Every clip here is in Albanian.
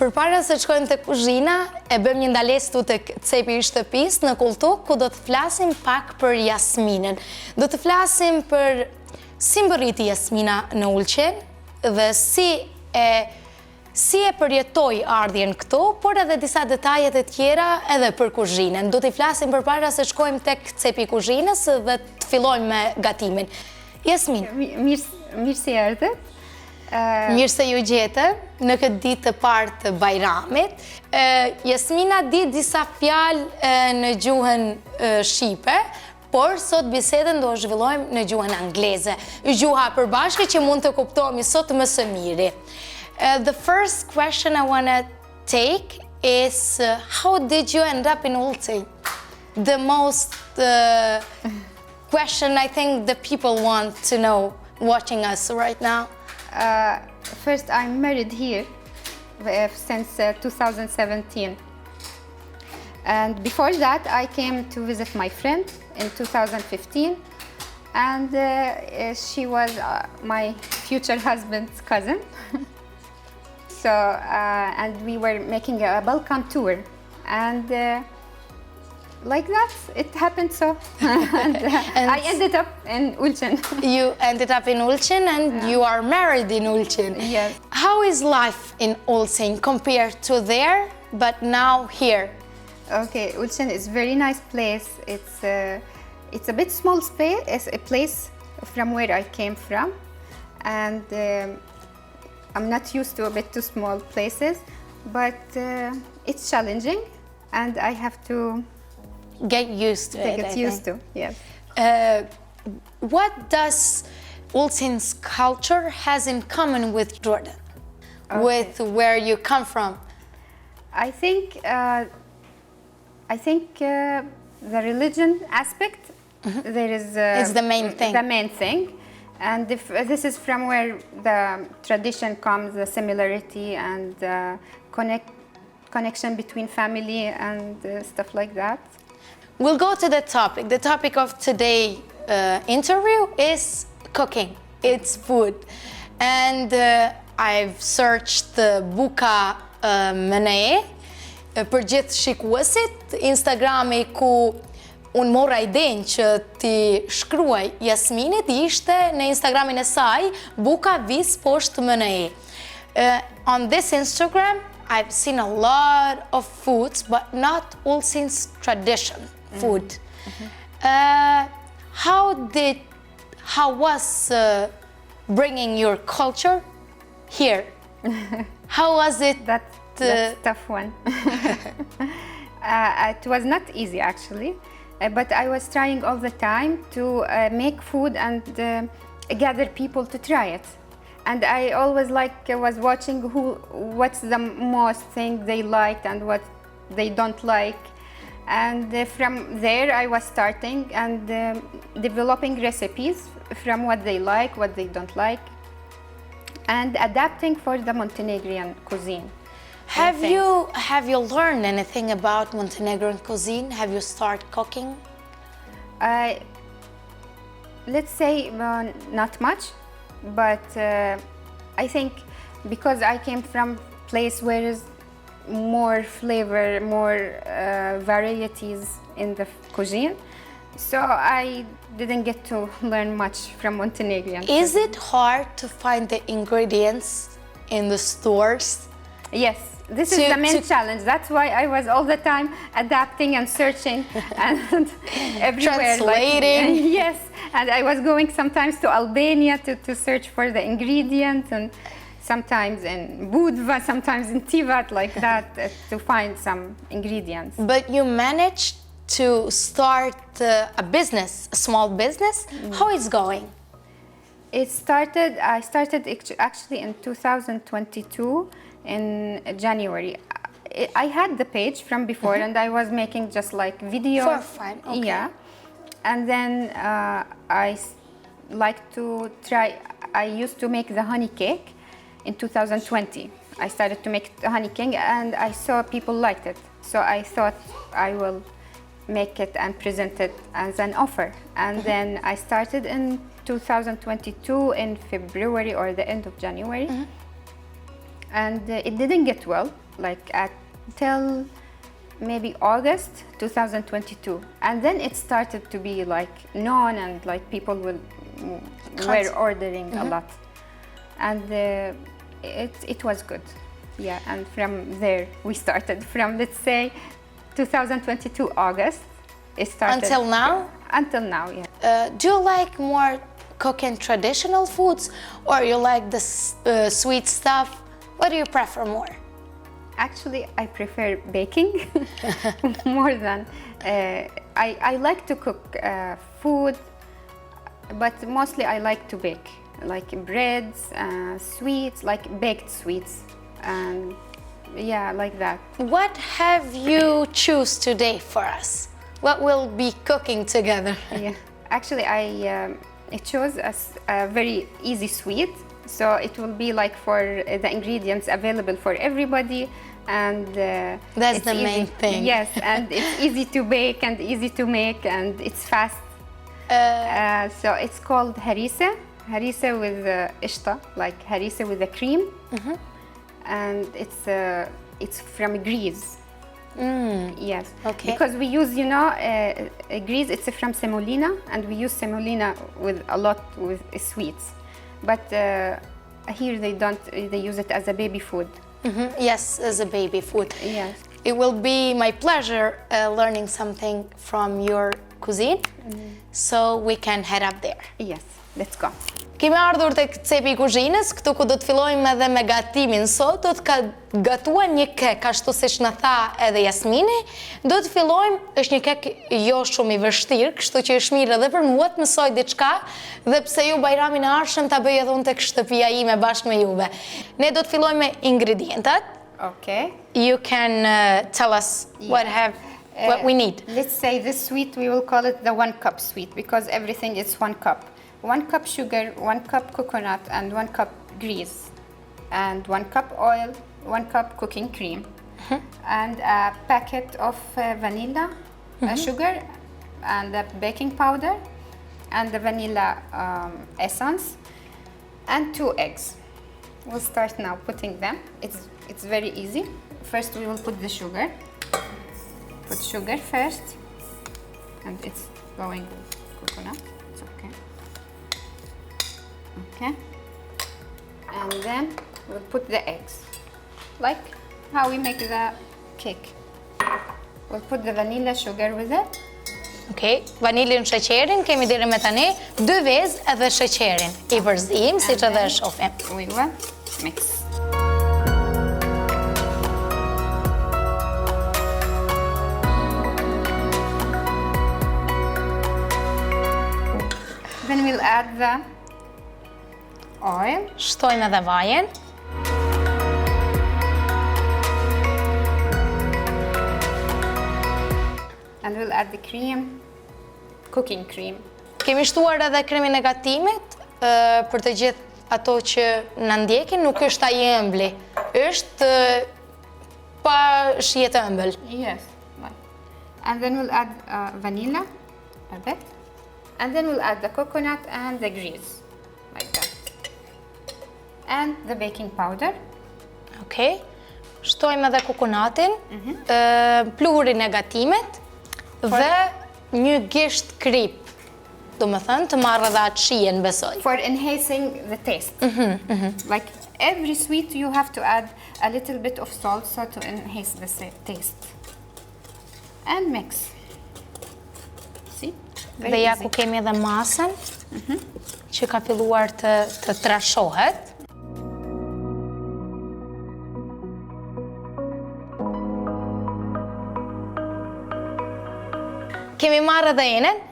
Përpara se të shkojmë te kuzhina, e bëjmë një ndalesë tu tek cepi i shtëpisë në kultur, ku do të flasim pak për Jasminën. Do të flasim për si mbërriti Jasmina në Ulqin dhe si e përjetoi ardhjen këtu, por edhe disa detajet e tjera edhe për kuzhinën. Do t'i flasim përpara se shkojmë tek cepi i kuzhinës dhe të fillojmë me gatimin. Jasmin, Mirë se erdhët. mirë se ju gjete në këtë ditë të parë të Bajramit. Jasmina di disa fjalë në gjuhën shqipe, por sot bisedën do zhvillojmë në gjuhën angleze. Gjuha e përbashkët që mund të kuptohemi sot më së miri. The first question I want to take is how did you end up in Ulqini? The most question I think the people want to know watching us right now. First, I'm married here since 2017. And before that, I came to visit my friend in 2015. And she was my future husband's cousin. So, and we were making a Balkan tour. And like that, it happened so. and I ended up in Ulqini. You ended up in Ulqini and you are married in Ulqini. Yes. How is life in Ulqini compared to there, but now here? Okay, Ulqini is a very nice place. It's a bit small space. It's a place from where I came from, and I'm not used to a bit too small places, but it's challenging, and I have to Get used to it. get used to. Yes. What does Ulqini's culture has in common with Jordan, with where you come from? I think the religion aspect there is It's the main thing. The main thing, and if this is from where the tradition comes, the similarity and connection between family and stuff like that. We'll go to the topic. The topic of today's interview is cooking. It's food. And I've searched the buka mëneje për gjithë shikuesit. Instagrami ku unë mora idenë që ti shkruaj Jasminit ishte në Instagramin e saj buka vis poshtë mëneje. On this Instagram, I've seen a lot of foods, but not Ulqini's tradition food. How was bringing your culture here? How was it? That's a tough one. It was not easy actually, but I was trying all the time to make food and gather people to try it. And I always was watching what's the most thing they liked and what they don't like. And from there I was starting and developing recipes from what they like, what they don't like, and adapting for the Montenegrin cuisine. Have you learned anything about Montenegrin cuisine? Have you started cooking? Let's say not much, but I think because I came from a place where is more flavor, more varieties in the cuisine, so I didn't get to learn much from Montenegrin. Is it hard to find the ingredients in the stores? Yes, this is the main challenge. That's why I was all the time adapting and searching and everywhere. Translating. Yes, and I was going sometimes to Albania to search for the ingredients, and sometimes in Budva, sometimes in Tivat, like that, to find some ingredients. But you managed to start a business, a small business. How is going? I started actually in 2022 in January. I had the page from before, and I was making just like videos. For fun, okay. Yeah. And then I used to make the honey cake in 2020. I started to make the honey cake and I saw people liked it. So I thought I will make it and present it as an offer. And then I started in 2022 in February or the end of January. And it didn't get well. like till maybe August 2022, and then it started to be like known, and like people were ordering a lot, and it was good. Yeah, and from there we started. From, let's say, 2022 August, it started. Until now? Until now, yeah. Do you like more cooking traditional foods, or you like the sweet stuff? What do you prefer more? Actually, I prefer baking more than... I like to cook food, but mostly I like to bake, like breads, sweets, like baked sweets, and yeah, like that. What have you choose today for us? What we'll be cooking together? Yeah, actually, I chose a very easy sweet, so it will be like for the ingredients available for everybody, and that's the main thing. Yes, and it's easy to bake and easy to make, and it's fast. So it's called harissa with ishta, like harissa with the cream, and it's from Greece. Yes, okay. Because we use, you know, Greece, it's from semolina, and we use semolina with a lot with sweets. But here they don't, they use it as a baby food. Yes, as a baby food. Yes. It will be my pleasure learning something from your cuisine, so we can head up there. Yes, let's go. Kemi ardhur tek cepi i kuzhinës, këtu ku do të fillojmë edhe me gatimin sot. Do të gatuar një kek, ashtu siç na tha edhe Jasmini. Do të fillojmë, është një kek jo shumë i vështirë, kështu që është mirë edhe për mua të mësoj diçka, dhe pse ju Bajramin e ardhshëm ta bëj edhe unë tek shtëpia ime bashkë me juve. Ne do të fillojmë me ingredientat. Okay. You can tell us what we need. Let's say this sweet, we will call it the 1 cup sweet, because everything is 1 cup. 1 cup sugar, 1 cup coconut, and 1 cup grease, and 1 cup oil, 1 cup cooking cream, and a packet of vanilla sugar, and the baking powder, and the vanilla essence, and 2 eggs. We'll start now putting them. It's very easy. First we will put the sugar. Put sugar first, and it's going with coconut. It's okay. Okay. And then we'll put the eggs, like how we make the cake. We'll put the vanilla sugar with it. Okay, vanilin, sheqerin, kemi deri me tani 2 vezë edhe sheqerin i përzim, siç edhe e shohim. We will mix. Then we'll add the oil. Shtojmë edhe vajen. And we'll add the cream, cooking cream. Kemi shtuar edhe kremin e gatimit, për të gjithë ato që na ndjekin, nuk është ai ëmbëli. Është pa shije të ëmbël. Yes. And then we'll add vanilla, a bit. And then we'll add the coconut and the grease, like that. And the baking powder. Okay. Shtojmë edhe kokonatin, pluhurin e gatimit, dhe një gisht krip, do më thënë, të marrë edhe atë shijen, besoj. For enhancing the taste. Like every sweet, you have to add a little bit of salt, so to enhance the taste. And mix. See? Dhe ja ku kemi edhe masën, që ka filluar të trashohet. Kemi marrë edhe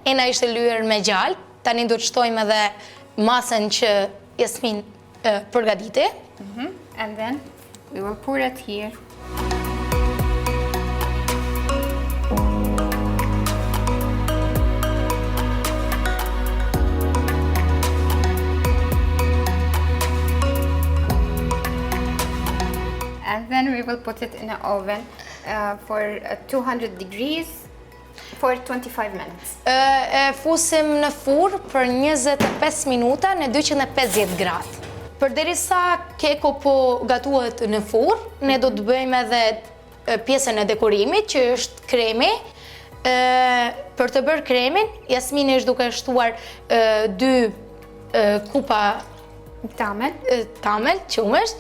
ena ishte lyer me gjallë, tani do të shtojmë edhe masën që Jasmin përgaditi. And then we will pour it here. And then we will put it in an oven for 200 degrees for 25 minutes. Fusim në furrë për 25 minuta në 250 gradë. Përderisa keko po gatuhet në furrë, ne do të bëjmë edhe pjesën e dekorimit, që është kremi. Për të bërë kremin, Jasmini është duke shtuar 2 kupa tamel, qumësht,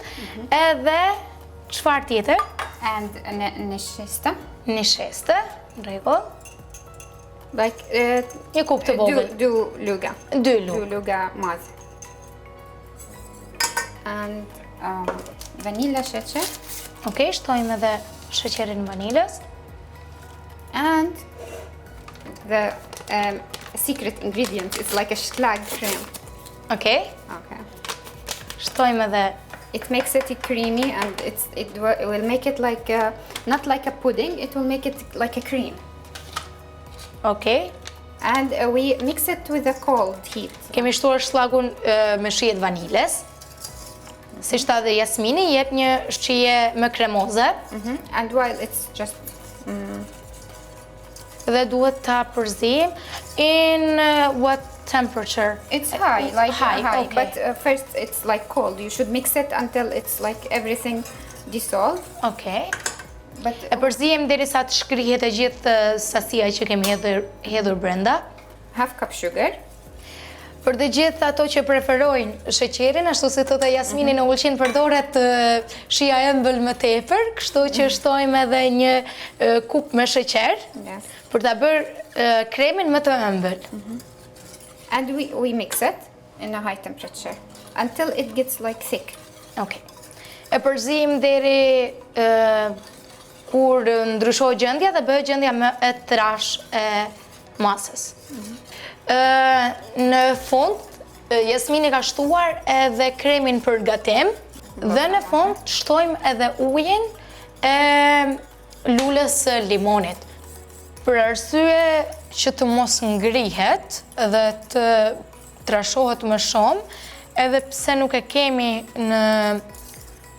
edhe çfarë tjetër? And nishesta. Nisheste, në rregull. Like Një kupë të vogël. 2 luga. 2 2 luga mazë. And vanilla sheqer. Okej, shtojmë edhe sheqerin vanilës. And the secret ingredient is like a slag cream. Okej, Okay. shtojmë edhe It makes it creamy and it will make it like not like a pudding. It will make it like a cream. okej. And we mix it with a cold heat. Kemi shtuar shllagun me shijet vaniles. Si shta dhe Jasmini, jep një shije më kremoze. And while it's just Dhe duhet ta përzim in what temperature? it's high, like high, okay. But first it's like cold. You should mix it until it's like everything dissolved. Okej. But E përzijem derisa të shkrihet e gjithë sasia që kemi hedhur brenda. half cup sugar. Për të gjithë ato që preferojnë sheqerin, ashtu si thotë Jasmini në Ulqin përdoret shija ëmbël më tepër, kështu që shtojmë edhe një kupë me sheqer Yes. për ta bërë kremin më të ëmbël. And we mix it in a high temperature until it gets like thick. Okej. E përzim deri kur ndryshohet gjendja dhe bëhet gjendja më e trash e masës. Në fund, Jasmini ka shtuar edhe kremin për gatim dhe në fund shtojmë edhe ujin e lulës së limonit. Për arsye që të mos ngrihet dhe të trashohet më shumë, edhe pse nuk e kemi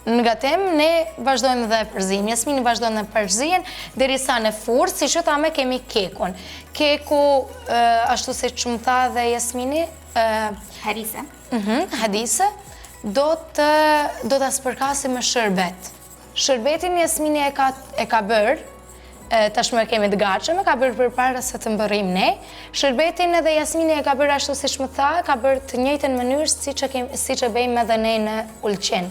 në gatim, ne vazhdojmë dhe përzim. Jasmini vazhdojmë dhe përzim, derisa në furrë, si që thamë, kemi kekun. Keku, ashtu se që më tha dhe Jasmini, Harise. hadise, do ta spërkasim me shërbet. Shërbetin Jasmini e ka bërë, tashmë e kemi të gatshëm, e ka bërë përpara se të mbërrim ne. Shërbetin edhe Jasmini e ka bërë ashtu si që më tha, ka bërë të njëjtën mënyrë si që bëjmë edhe ne në Ulqin.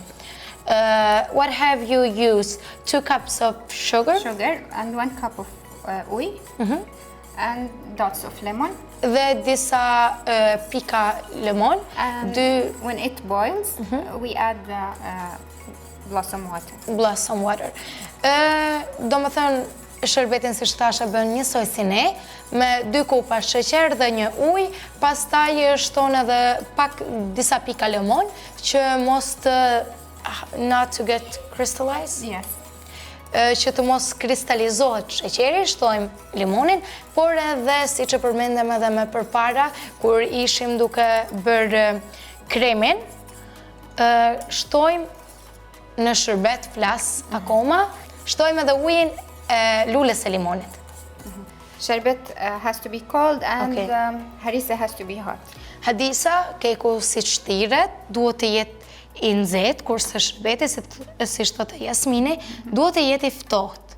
What have you used? 2 cups of sugar? Sugar and 1 cup of uj. And dots of lemon. Dhe disa pika lemon. And when it boils, we add the blossom water. Blossom water. Do më thënë, shërbetin si shtashe bën njësoj si ne, me 2 kupa sheqer dhe një ujë, pastaj shton edhe pak disa pika lemon, që mos të not to get crystallized. Yes. Që të mos kristalizohet sheqeri, shtojmë limonin, por edhe si që përmendem edhe më përpara, kur ishim duke bërë kremin, shtojmë në shërbet flas akoma, shtojmë edhe ujin e lulës e limonit. Sherbet has to be cold and harise has to be hot. Hadisa, keku si shtiret, duhet të jetë i nxehtë, kurse shërbeti, si thotë Jasmini, duhet të jetë i ftohtë.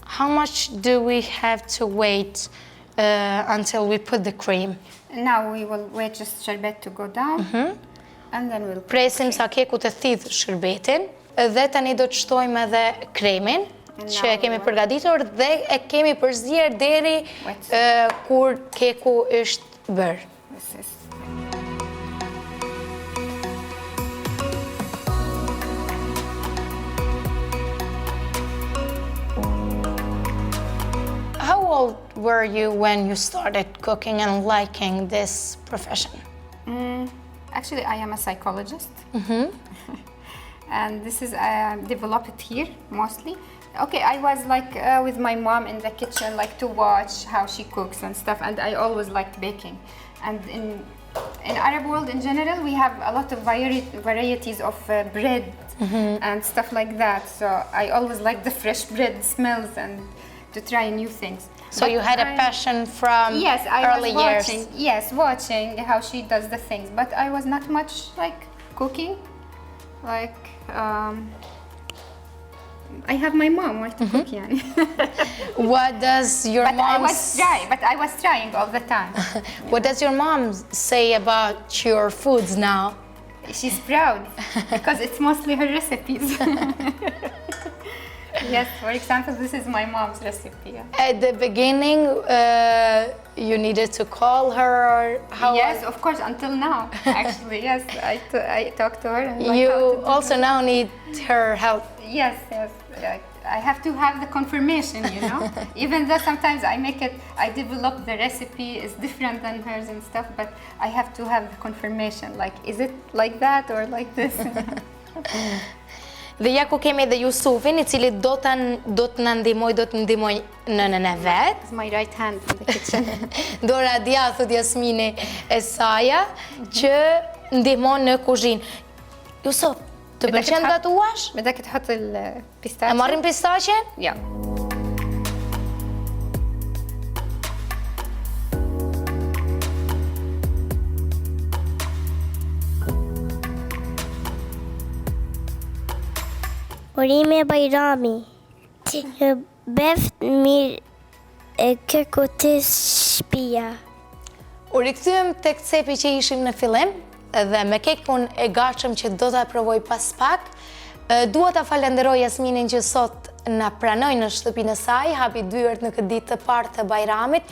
How much do we have to wait until we put the cream? Now we will wait just sherbet to go down. And then we'll Presim sa keku të thith shërbetin, dhe tani do të shtojmë edhe kremin, që e kemi përgatitur dhe e kemi përzier deri kur keku është bërë. How old were you when you started cooking and liking this profession? Actually, I am a psychologist. And this is developed here mostly. Okay, I was like with my mom in the kitchen, like to watch how she cooks and stuff, and I always liked baking. And in Arab world in general, we have a lot of varieties of bread and stuff like that. So I always like the fresh bread smells and to try new things. So you had a passion from yes, I early was years. watching, yes, watching how she does the things, but I was not much like cooking. Like, I have my mom who to cook, yani. What does your But mom I was trying all the time. What does your mom say about your foods now? She's proud because it's mostly her recipes. Yes, for example, this is my mom's recipe. At the beginning, you needed to call her, or how? Yes, of course, until now. Actually, yes, I talk to her. And You also now need her help. Yes, yes. I have to have the confirmation, you know. Even though sometimes I develop the recipe is different than hers and stuff, but I have to have the confirmation. Like, is it like that or like this? Dhe ja ku kemi edhe Jusufin, I cili do të na ndihmoj nënën e vet. It's my right hand in the kitchen. Dora dia, thot Jasmini e saja, që ndihmon në kuzhinë. Jusuf, të pëlqen gatuash? بدك تحط البيستاشيو. E marrim pistaqen? Yeah. Urime Bajrami, beft mirë e kërkotis shpia. U rikthyem tek cepi që ishim në fillim dhe me kekun e gatshëm që do ta provoj pas pak. Dua ta falenderoj Jasminin që sot na pranoi në shtëpinë e saj, hapi dyert në këtë ditë të parë të Bajramit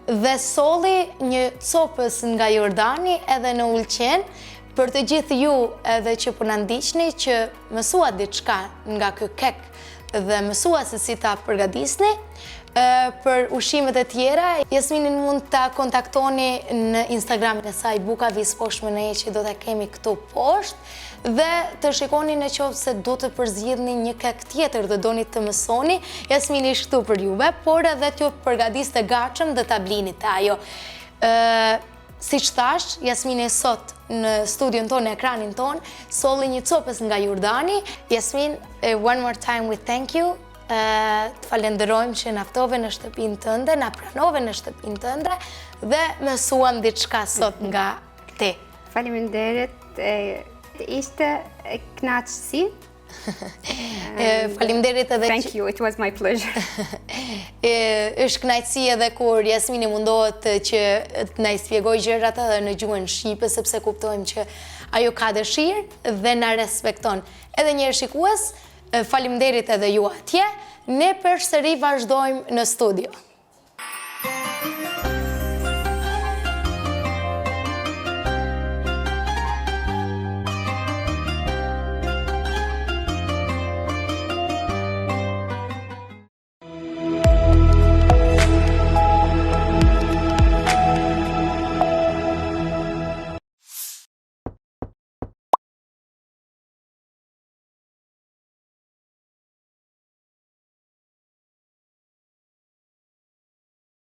dhe solli një copës nga Jordani edhe në Ulqini. Për të gjithë ju edhe që po na ndiqni që mësua diçka nga ky kek dhe mësua se si ta përgatisni, për ushqimet e tjera, Jasminin mund ta kontaktoni në Instagramin e saj Buka Vis poshtë më që do ta kemi këtu poshtë dhe të shikoni në qoftë se do të përzgjedhni një kek tjetër dhe doni të mësoni. Jasmini është këtu për juve, por edhe t'ju përgatisë të gatshëm dhe ta blini të ajo. Siç thash, Jasmini sot në studion tonë, në ekranin tonë, solli një copës nga Jordani. Jasmin, one more time we thank you. Të falenderojmë që na ftove në shtëpinë tënde, na pranove në shtëpinë tënde dhe mësuam diçka sot nga ti. Faleminderit, ishte kënaqësi. Faleminderit edhe Thank you, it was my pleasure. Është kënaqësi edhe kur Jasmini mundohet që të na shpjegoj gjërat edhe në gjuhën shqipe, sepse kuptojmë që ajo ka dëshirë dhe na respekton. Edhe një herë shikues, faleminderit edhe ju atje. Ne përsëri vazhdojmë në studio.